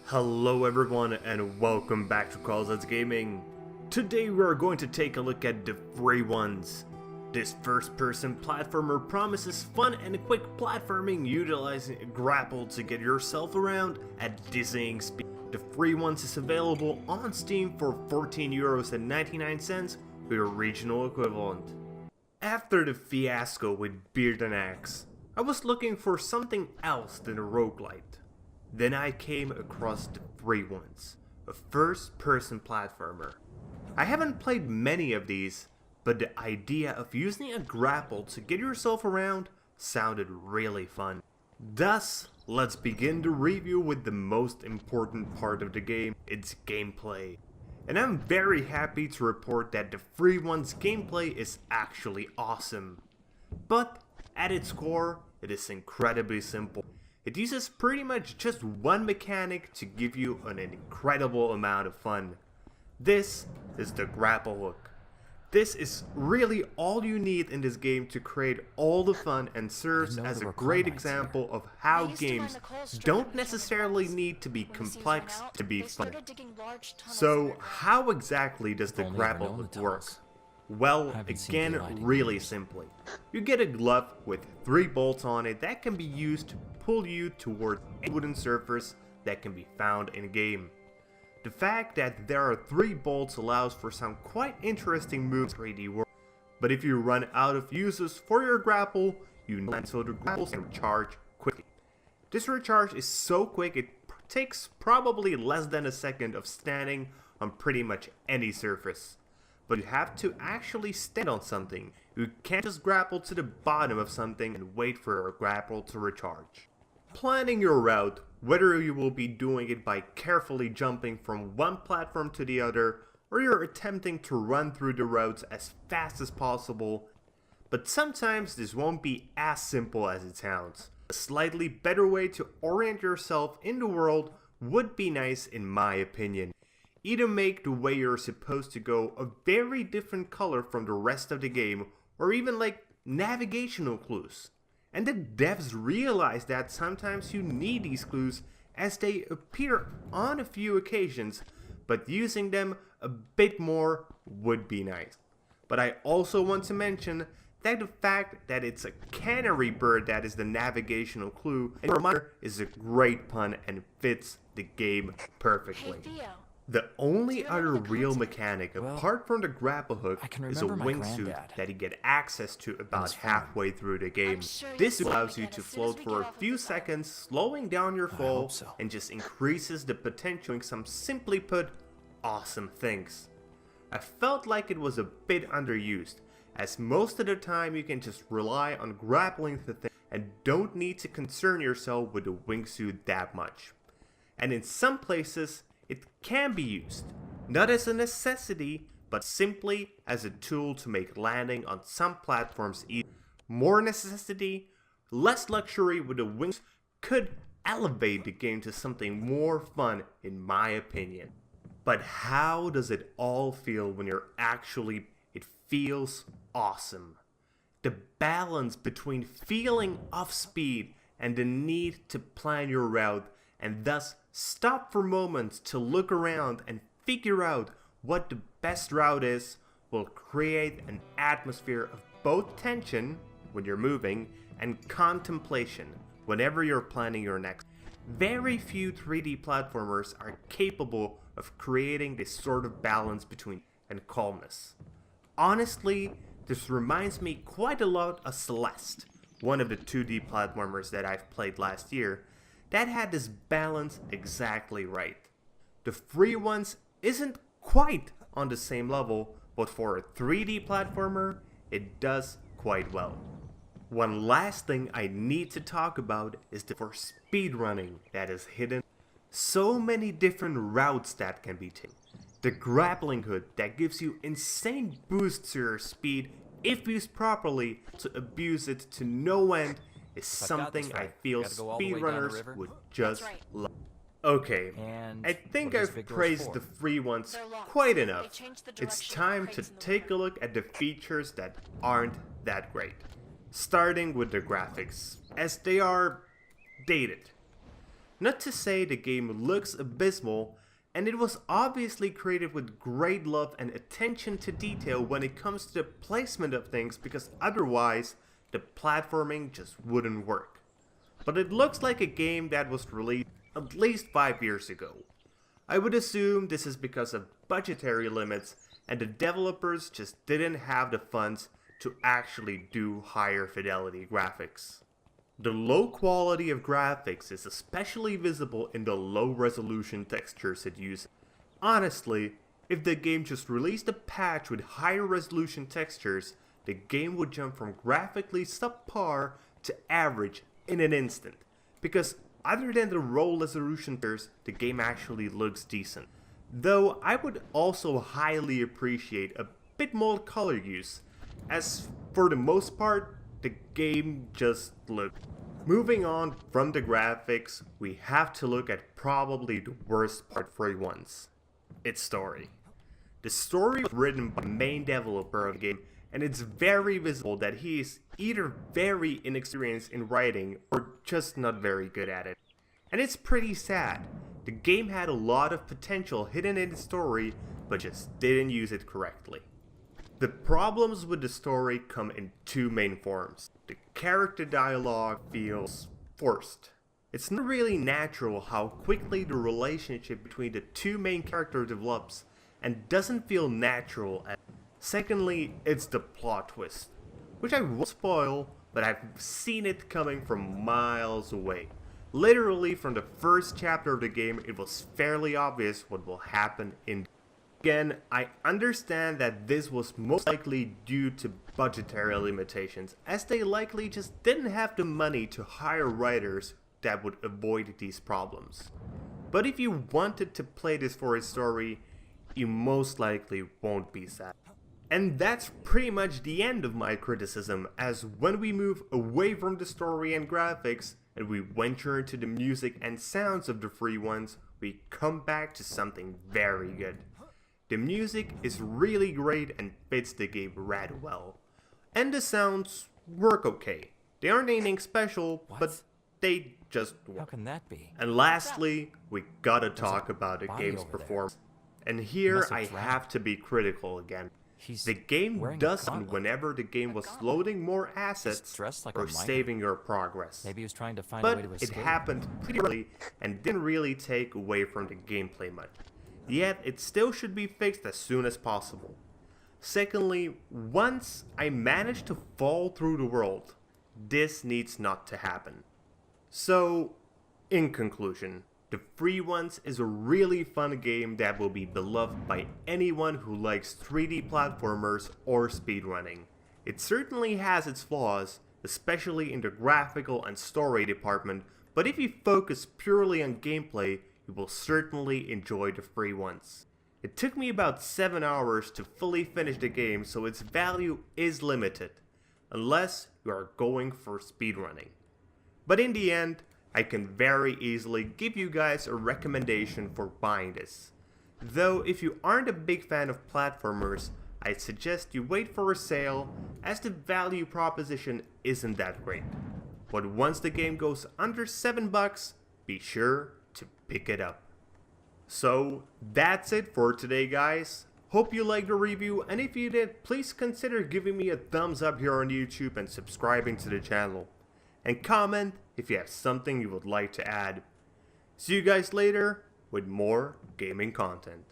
Hello everyone and welcome back to Carl's Gaming. Today we are going to take a look at the free ones. This first-person platformer promises fun and quick platforming utilizing a grapple to get yourself around at dizzying speed. The free ones is available on Steam for €14.99 with a regional equivalent. After the fiasco with Beard and Axe, I was looking for something else than a roguelite. Then I came across the free ones, a first-person platformer. I haven't played many of these, but the idea of using a grapple to get yourself around sounded really fun. Thus, let's begin the review with the most important part of the game, its gameplay. And I'm very happy to report that the free ones gameplay is actually awesome. But at its core, it is incredibly simple. It uses pretty much just one mechanic to give you an incredible amount of fun. This is the grapple hook. This is really all you need in this game to create all the fun and serves as a great example of how games don't necessarily need to be complex to be fun. So how exactly does the grapple hook work? Well, again, really simply. You get a glove with 3 bolts on it that can be used to pull you toward a wooden surface that can be found in a game. The fact that there are 3 bolts allows for some quite interesting moves in 3D world, but if you run out of uses for your grapple, you need so the grapple can recharge quickly. This recharge is so quick it takes probably less than a second of standing on pretty much any surface. But you have to actually stand on something. You can't just grapple to the bottom of something and wait for your grapple to recharge. Planning your route, whether you will be doing it by carefully jumping from one platform to the other, or you're attempting to run through the routes as fast as possible, but sometimes this won't be as simple as it sounds. A slightly better way to orient yourself in the world would be nice in my opinion. Either make the way you're supposed to go a very different color from the rest of the game, or even like navigational clues. And the devs realize that sometimes you need these clues as they appear on a few occasions, but using them a bit more would be nice. But I also want to mention that the fact that it's a canary bird that is the navigational clue and reminder is a great pun and fits the game perfectly. Hey, Theo. The only other real mechanic apart from the grapple hook is a wingsuit that you get access to about halfway through the game. This allows you to float for a few seconds, slowing down your fall and just increases the potential in some simply put awesome things. I felt like it was a bit underused, as most of the time you can just rely on grappling the thing and don't need to concern yourself with the wingsuit that much. And in some places, it can be used, not as a necessity, but simply as a tool to make landing on some platforms easier. More necessity, less luxury with the wings could elevate the game to something more fun in my opinion. But how does it all feel when you're actually, it feels awesome. The balance between feeling off speed and the need to plan your route and thus stop for moments to look around and figure out what the best route is will create an atmosphere of both tension when you're moving and contemplation whenever you're planning your next. Very few 3D platformers are capable of creating this sort of balance between and calmness. Honestly, this reminds me quite a lot of Celeste, one of the 2D platformers that I've played last year, that had this balance exactly right. The free ones isn't quite on the same level, but for a 3D platformer, it does quite well. One last thing I need to talk about is for speedrunning that is hidden. So many different routes that can be taken. The grappling hook that gives you insane boosts to your speed if used properly, to abuse it to no end is something I feel speedrunners would just love. Okay, I think I've praised the free ones quite enough. It's time to take a look at the features that aren't that great. Starting with the graphics, as they are dated. Not to say the game looks abysmal, and it was obviously created with great love and attention to detail when it comes to the placement of things, because otherwise the platforming just wouldn't work. But it looks like a game that was released at least 5 years ago. I would assume this is because of budgetary limits and the developers just didn't have the funds to actually do higher fidelity graphics. The low quality of graphics is especially visible in the low resolution textures it uses. Honestly, if the game just released a patch with higher resolution textures, the game would jump from graphically subpar to average in an instant, because other than the low resolution textures, the game actually looks decent. Though I would also highly appreciate a bit more color use, as for the most part, the game just looked. Moving on from the graphics, we have to look at probably the worst part for once. Its story. The story was written by the main developer of the game, and it's very visible that he is either very inexperienced in writing or just not very good at it. And it's pretty sad. The game had a lot of potential hidden in the story, but just didn't use it correctly. The problems with the story come in two main forms. The character dialogue feels forced. It's not really natural how quickly the relationship between the two main characters develops, and doesn't feel natural. Secondly, it's the plot twist, which I won't spoil, but I've seen it coming from miles away. Literally from the first chapter of the game, it was fairly obvious what will happen in. Again, I understand that this was most likely due to budgetary limitations, as they likely just didn't have the money to hire writers that would avoid these problems. But if you wanted to play this for its story, you most likely won't be sad. And that's pretty much the end of my criticism, as when we move away from the story and graphics, and we venture into the music and sounds of the free ones, we come back to something very good. The music is really great and fits the game rather well. And the sounds work okay. They aren't anything special, but they just work. How can that be? And lastly, we gotta talk about the game's performance. And here I have to be critical again. The game doesn't whenever the game was loading more assets or saving your progress. Maybe he was trying to find a way to escape. But it happened pretty early and didn't really take away from the gameplay much. Yet it still should be fixed as soon as possible. Secondly, once I managed to fall through the world, this needs not to happen. So, in conclusion, The Free Ones is a really fun game that will be beloved by anyone who likes 3D platformers or speedrunning. It certainly has its flaws, especially in the graphical and story department, but if you focus purely on gameplay, you will certainly enjoy The Free Ones. It took me about 7 hours to fully finish the game, so its value is limited, unless you are going for speedrunning. But in the end, I can very easily give you guys a recommendation for buying this. Though if you aren't a big fan of platformers, I suggest you wait for a sale, as the value proposition isn't that great. But once the game goes under $7, be sure to pick it up. So that's it for today, guys. Hope you liked the review, and if you did, please consider giving me a thumbs up here on YouTube and subscribing to the channel. And comment if you have something you would like to add. See you guys later with more gaming content.